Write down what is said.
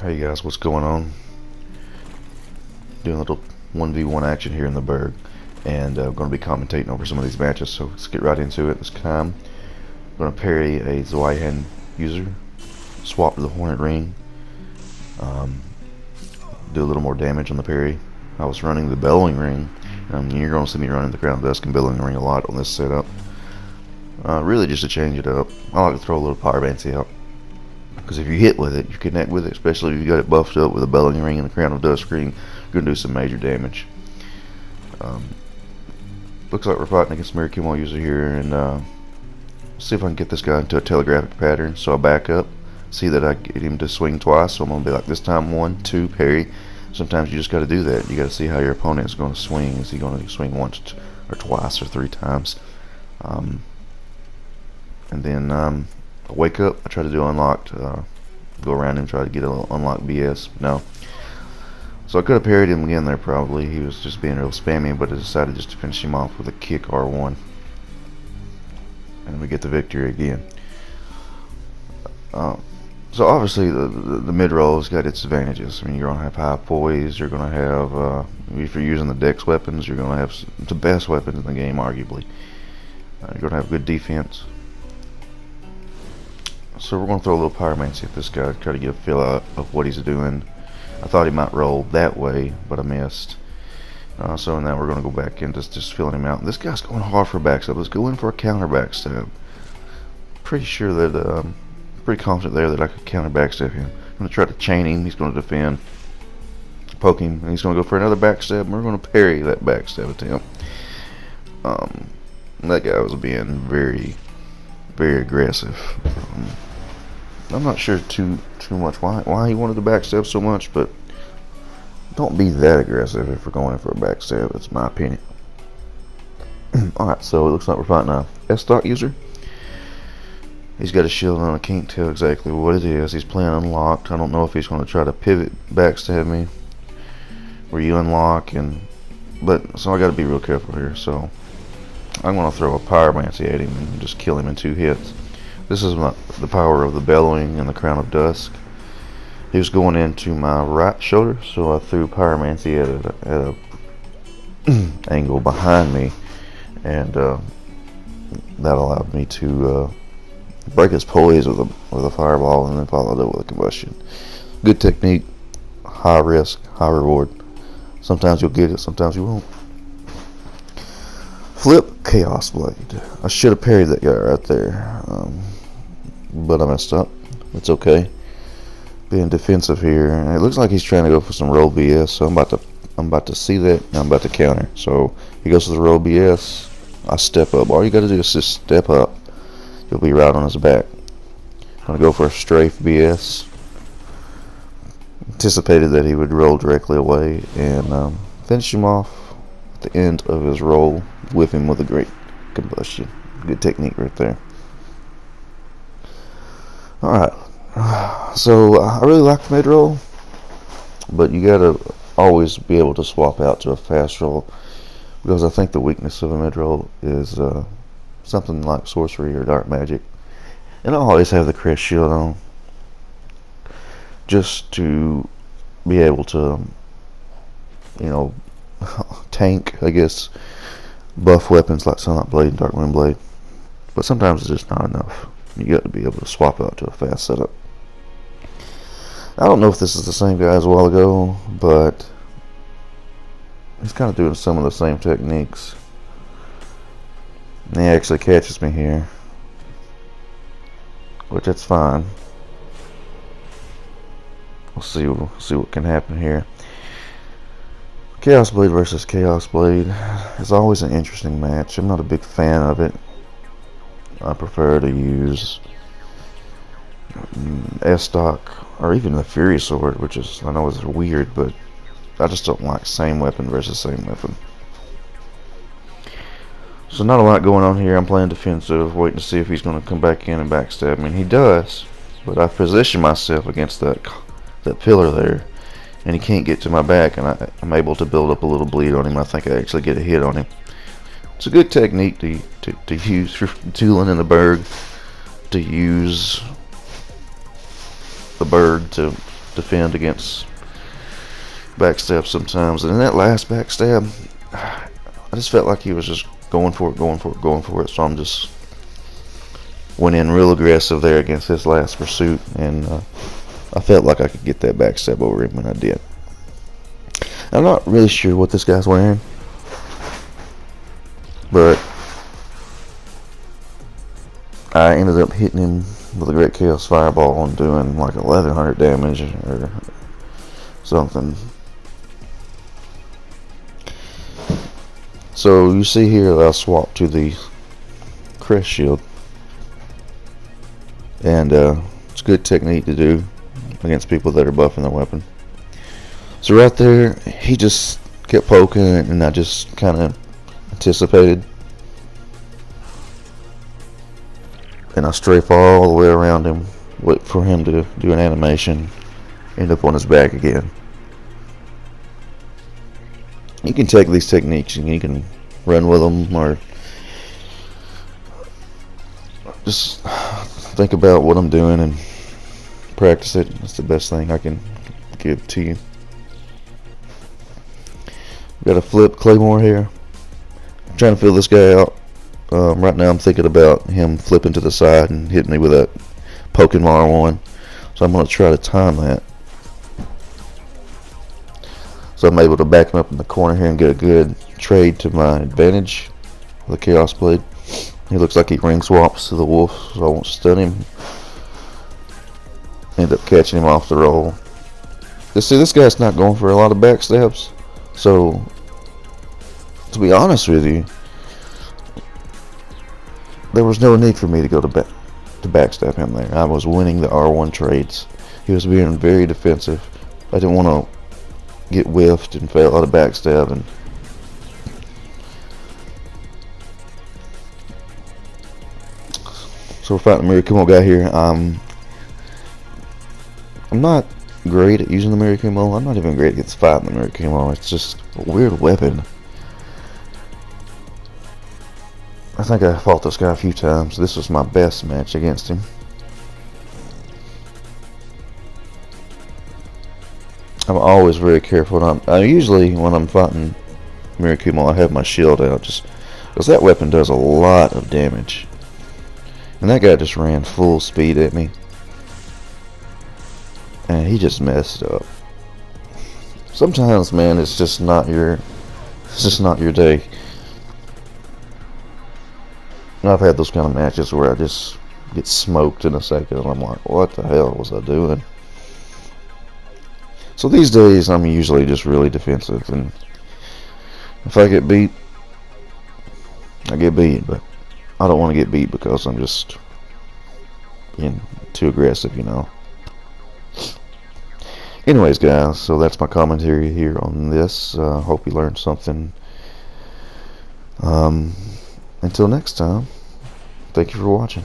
Hey guys, what's going on? Doing a little 1v1 action here in the Burg, and I'm going to be commentating over some of these matches, so let's get right into it this time. I'm going to parry a Zweihan user, swap to the Hornet Ring, do a little more damage on the parry. I was running the Bellowing Ring, you're going to see me running the Crown of Dusk and Bellowing Ring a lot on this setup. Really just to change it up. I like to throw a little Pyromancy out, because if you hit with it, you connect with it, especially if you got it buffed up with a Bellowing Ring and a Crown of Dusk Ring, you're going to do some major damage. Looks like we're fighting against Mirror Chemo user here, and see if I can get this guy into a telegraphic pattern. So I back up, see that I get him to swing twice, so I'm going to be like, this time 1, 2, parry. Sometimes you just got to do that. You got to see how your opponent is going to swing. Is he going to swing once or twice or 3 times? And then I wake up, I try to do unlocked, go around him, try to get a little unlocked BS. No. So I could have parried him again there probably. He was just being real spammy, but I decided just to finish him off with a kick R1. And we get the victory again. So obviously the mid-roll has got its advantages. I mean, you're going to have high poise, you're going to have, if you're using the dex weapons, you're going to have the best weapons in the game, arguably. You're going to have good defense. So we're going to throw a little Pyromancy at this guy, try to get a feel out of what he's doing. I thought he might roll that way, but I missed. So now we're going to go back in, just filling him out. This guy's going hard for a backstab. Let's go in for a counter backstab. Pretty sure that, pretty confident there that I could counter backstab him. I'm going to try to chain him. He's going to defend. Poke him, and he's going to go for another backstab, and we're going to parry that backstab attempt. That guy was being very, very aggressive. I'm not sure too much why he wanted to backstab so much, but don't be that aggressive if we're going in for a backstab. That's my opinion. Alright, so it looks like we're fighting a S-Stock user. He's got a shield on. I can't tell exactly what it is. He's playing unlocked. I don't know if he's going to try to pivot backstab me, where you unlock, but so I got to be real careful here. So I'm going to throw a Pyromancy at him and just kill him in 2 hits. This is the power of the Bellowing and the Crown of Dusk. He was going into my right shoulder, so I threw Pyromancy at a angle behind me, and that allowed me to break his poise with a fireball, and then followed it with a combustion. Good technique, high risk, high reward. Sometimes you'll get it, sometimes you won't. Flip Chaos Blade. I should have parried that guy right there, but I messed up. It's okay. Being defensive here. It looks like he's trying to go for some roll BS, so I'm about to see that, and I'm about to counter. So he goes to the roll BS. I step up. All you got to do is just step up. You'll be right on his back. I'm gonna go for a strafe BS. Anticipated that he would roll directly away, and finish him off at the end of his roll. Whip him with a great combustion. Good technique right there. Alright, so I really like the mid roll, but you gotta always be able to swap out to a fast roll, because I think the weakness of a mid roll is something like sorcery or dark magic. And I always have the crest shield on, just to be able to, tank, I guess, buff weapons like Sunlight Blade and Dark Moon Blade. But sometimes it's just not enough. You got to be able to swap out to a fast setup. I don't know if this is the same guy as a while ago, but he's kind of doing some of the same techniques. And he actually catches me here, which that's fine. We'll see what can happen here. Chaos Blade versus Chaos Blade is always an interesting match. I'm not a big fan of it. I prefer to use S-Stock or even the Fury Sword, which is, I know is weird, but I just don't like same weapon versus same weapon. So not a lot going on here. I'm playing defensive, waiting to see if he's going to come back in and backstab me. And he does, but I position myself against that pillar there, and he can't get to my back, and I'm able to build up a little bleed on him. I think I actually get a hit on him. It's a good technique to use for Dueling in the Burg, to use the Burg to defend against backstab sometimes. And in that last backstab, I just felt like he was just going for it. So I'm just went in real aggressive there against his last pursuit, and I felt like I could get that backstab over him, and I did. I'm not really sure what this guy's wearing, but I ended up hitting him with a Great Chaos Fireball and doing like 1100 damage or something. So you see here that I swapped to the Crest Shield, and it's a good technique to do against people that are buffing their weapon. So right there, he just kept poking, and I just kind of anticipated, and I strafe all the way around him, wait for him to do an animation, end up on his back again. You can take these techniques and you can run with them, or just think about what I'm doing and practice it. That's the best thing I can give to you. Got a flip Claymore here. I'm trying to fill this guy out. Right now I'm thinking about him flipping to the side and hitting me with that poking R1. So I'm going to try to time that, so I'm able to back him up in the corner here and get a good trade to my advantage with the Chaos Blade. He looks like he ring swaps to the wolf, so I won't stun him. End up catching him off the roll. You see, this guy's not going for a lot of backstabs, so to be honest with you, there was no need for me to go to backstab him there. I was winning the R1 trades. He was being very defensive. I didn't want to get whiffed and fail out of backstab. And so we're fighting the Mirakumo guy here. I'm not great at using the Mirakumo. I'm not even great against fighting the Mirakumo. It's just a weird weapon. I think I fought this guy a few times. This was my best match against him. I'm always very careful. Usually when I'm fighting Mirakumo, I have my shield out, just because that weapon does a lot of damage. And that guy just ran full speed at me, and he just messed up. Sometimes, man, it's just not your day. And I've had those kind of matches where I just get smoked in a second, and I'm like, what the hell was I doing? So these days, I'm usually just really defensive, and if I get beat, I get beat, but I don't want to get beat because I'm just being too aggressive, you know. Anyways, guys, so that's my commentary here on this. Hope you learned something. Until next time, thank you for watching.